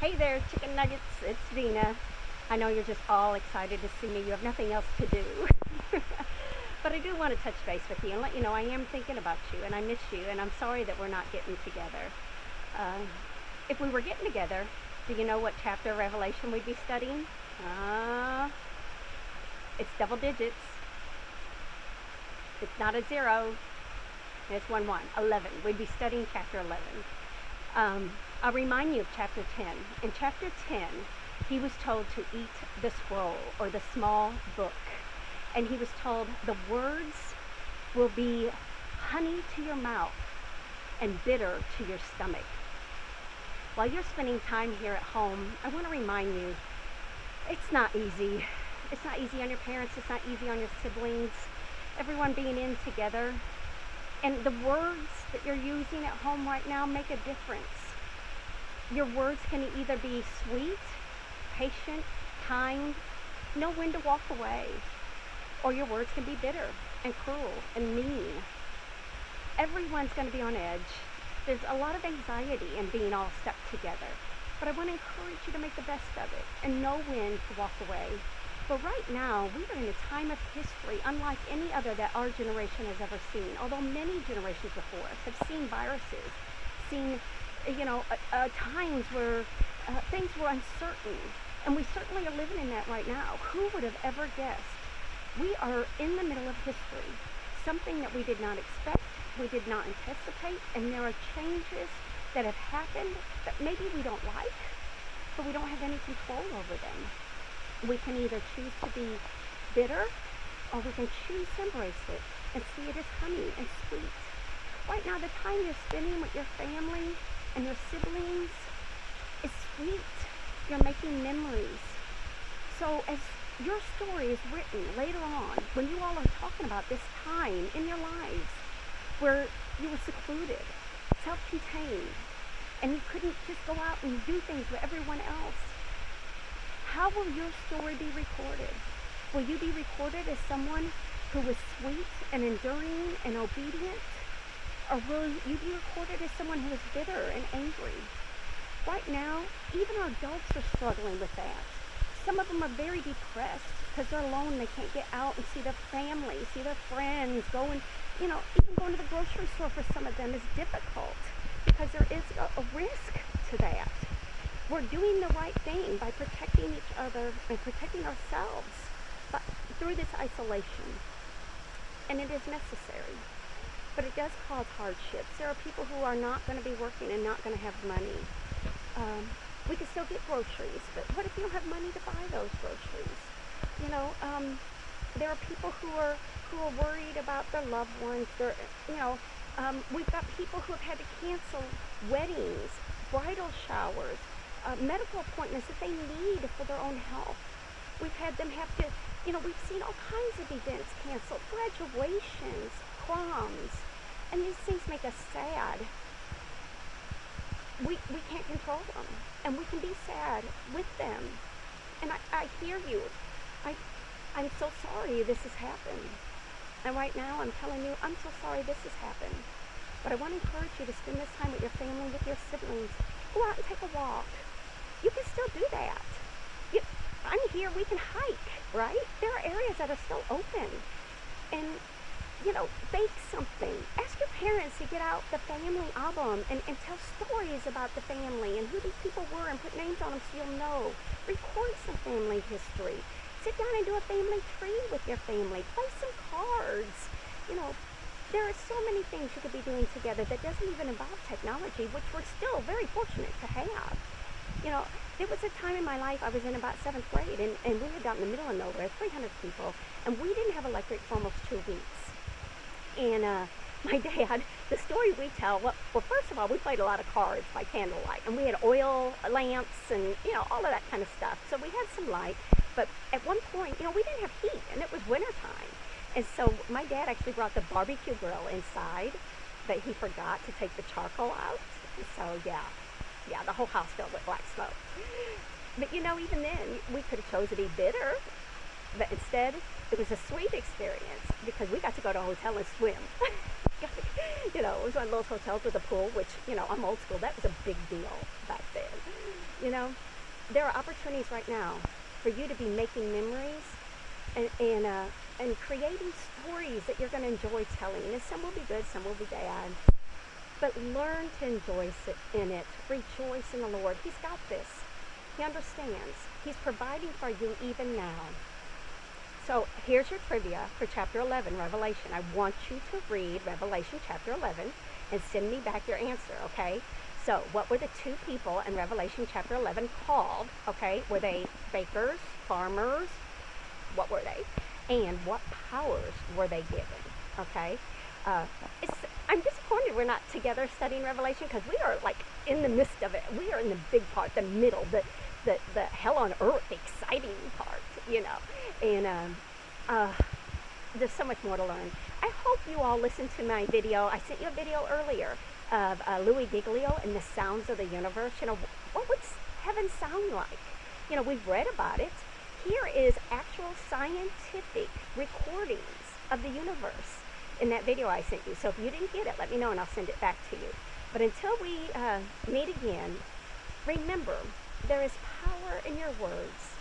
Hey there, chicken nuggets. It's Dina. I know you're just all excited to see me. You have nothing else to do. But I do want to touch base with you and let you know I am thinking about you and I miss you and I'm sorry that we're not getting together. Uh, if we were getting together, do you know what chapter of Revelation we'd be studying? Uh, it's double digits. It's not a zero. It's 1 1. 11. We'd be studying chapter 11. I'll remind you of chapter 10. In chapter 10, he was told to eat the scroll or the small book. And he was told the words will be honey to your mouth and bitter to your stomach. While you're spending time here at home, I want to remind you it's not easy. It's not easy on your parents. It's not easy on your siblings. Everyone being in together. And the words that you're using at home right now make a difference. Your words can either be sweet, patient, kind, know when to walk away, or your words can be bitter and cruel and mean. Everyone's going to be on edge. There's a lot of anxiety in being all stuck together. But I want to encourage you to make the best of it and know when to walk away. But right now, we are in a time of history unlike any other that our generation has ever seen. Although many generations before us have seen viruses, seen, times where things were uncertain. And we certainly are living in that right now. Who would have ever guessed? We are in the middle of history, something that we did not expect, we did not anticipate, and there are changes that have happened that maybe we don't like, but we don't have any control over them. We can either choose to be bitter, or we can choose to embrace it and see it as honey and sweet. Right now, the time you're spending with your family and your siblings is sweet. You're making memories. So as your story is written later on, when you all are talking about this time in your lives where you were secluded, self-contained, and you couldn't just go out and do things with everyone else, how will your story be recorded? Will you be recorded as someone who was sweet and enduring and obedient? Or will you be recorded as someone who is bitter and angry? Right now, even our adults are struggling with that. Some of them are very depressed because they're alone. They can't get out and see their family, see their friends, even going to the grocery store for some of them is difficult because there is a risk to that. We're doing the right thing by protecting each other and protecting ourselves through this isolation. And it is necessary. But it does cause hardships. There are people who are not going to be working and not going to have money. We can still get groceries, but what if you don't have money to buy those groceries? There are people who are worried about their loved ones. We've got people who have had to cancel weddings, bridal showers, medical appointments that they need for their own health. We've had them have to, we've seen all kinds of events canceled, graduations, proms, and these things make us sad. We can't control them, and we can be sad with them. And I hear you. I'm so sorry this has happened. And right now I'm telling you, I'm so sorry this has happened. But I want to encourage you to spend this time with your family, with your siblings. Go out and take a walk. You can still do that. I'm here, we can hike, right? There are areas that are still open. And bake something. Ask your parents to get out the family album and tell stories about the family and who these people were and put names on them so you'll know. Record some family history. Sit down and do a family tree with your family. Play some cards. There are so many things you could be doing together that doesn't even involve technology, which we're still very fortunate to have. There was a time in my life I was in about 7th grade, and we lived out in the middle of nowhere, 300 people, and we didn't have electric for almost 2 weeks. And my dad, the story we tell, well, first of all, we played a lot of cards by candlelight, and we had oil lamps and, all of that kind of stuff. So we had some light, but at one point, we didn't have heat, and it was wintertime. And so my dad actually brought the barbecue grill inside, but he forgot to take the charcoal out. And so, yeah, the whole house filled with black smoke. But, even then, we could have chosen to be bitter, but instead, it was a sweet experience because we got to go to a hotel and swim. It was one of those hotels with a pool, which, I'm old school. That was a big deal back then. You know, there are opportunities right now for you to be making memories and creating stories that you're going to enjoy telling. And some will be good, some will be bad. But learn to enjoy in it. Rejoice in the Lord. He's got this. He understands. He's providing for you even now. So here's your trivia for chapter 11, Revelation. I want you to read Revelation chapter 11 and send me back your answer, okay? So what were the two people in Revelation chapter 11 called, okay? Were they bakers, farmers? What were they? And what powers were they given, okay? I'm disappointed we're not together studying Revelation because we are like in the midst of it. We are in the big part, the middle, the hell on earth, the exciting part, you know. And there's so much more to learn. I hope you all listened to my video. I sent you a video earlier of Louis Giglio and the sounds of the universe. You know, what would heaven sound like? You know, we've read about it. Here is actual scientific recordings of the universe in that video I sent you. So if you didn't get it, let me know and I'll send it back to you. But until we meet again, remember, there is power in your words.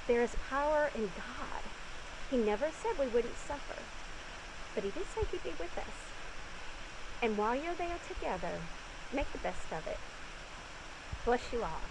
There is power in God. He never said we wouldn't suffer, but he did say he'd be with us. And while you're there together, make the best of it. Bless you all.